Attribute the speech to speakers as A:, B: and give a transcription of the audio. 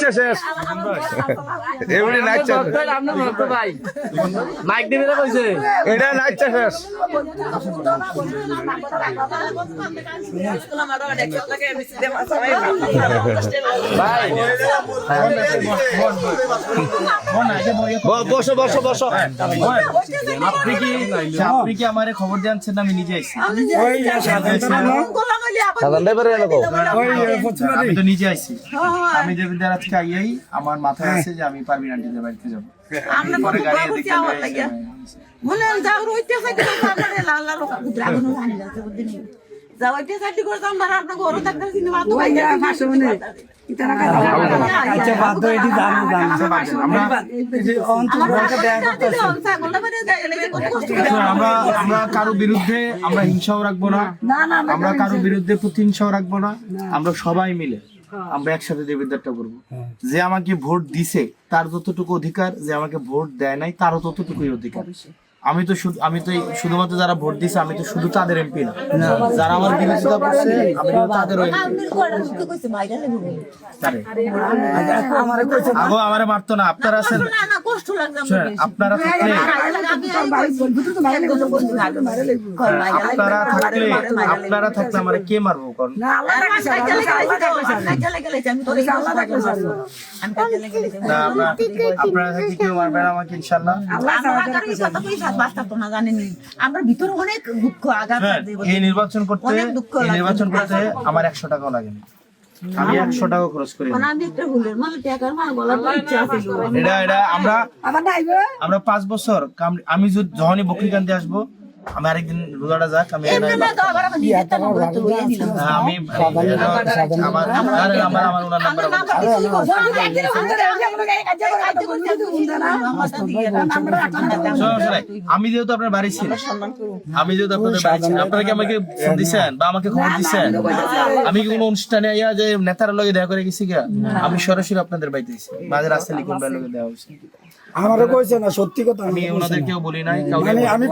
A: নাচছে শেষ এমনি নাচছে
B: ভাই মাইক দিবে না কইছে
A: এটা নাচছে শেষ
B: ভাই
A: বসো বসো বসো
C: আপনি কি আমারে খবর জানছেন না? আমি নিজে আইছি। আমি তো নিজে আইছি। আমি দেবিদার আজকে আইয়াই আমার মাথায় আছে যে আমি পারবিন আন্টিদের বাড়িতে যাবো। পরে গাড়ি এদিকে আমরা কারো বিরুদ্ধে আমরা হিংসাও রাখবো না, আমরা কারো বিরুদ্ধে প্রতিহিংসাও রাখবো না। আমরা সবাই মিলে আমরা একসাথে দেবিদারটা করবো। যে আমাকে ভোট দিছে তার যতটুকু অধিকার, যে আমাকে ভোট দেয় নাই তারও ততটুকুই অধিকার। আমি তো শুধুমাত্র যারা ভোট দিছে আমি তো শুধু তাদের এমপি না, যারা আমার বিরোধিতা করছে আমি তাদেরও আগো আমারে মারতো না। আপনারা আছেন, আপনারা থাকলে আপনারা থাকলে আমারে কে মারবো? কারণ আপনারা থাকলে কেউ মারবে না আমাকে ইনশাআল্লাহ।
D: আমরা ভিতরে অনেক দুঃখ আঘাত।
C: এই নির্বাচন করতে আমার 100 টাকাও লাগেনি। আমি 100 টাকা খরচ করি। এটা আমরা 5 বছর আমি যখনই বকরিকান্দি আসবো, আমি আরেকদিন রোজাটা যাক, আমি আমি যেহেতু আপনার বাড়ি ছিল, আমি যেহেতু আপনাদের বাড়ি ছিল, আপনারা কি আমাকে ফোন দিচ্ছেন বা আমাকে খবর দিচ্ছেন? আমি কি কোনো অনুষ্ঠানে আইয়া যে নেতার লগে দেখা করে গেছি গা? আমি সরাসরি আপনাদের বাড়িতে এসেছি, মাঝে রাস্তায় লিখুন লগে দেওয়া হয়েছে।
E: আমারও কইছে না, সত্যি কথা
C: আমি ওনাদেরকেও বলি নাই।
E: আমি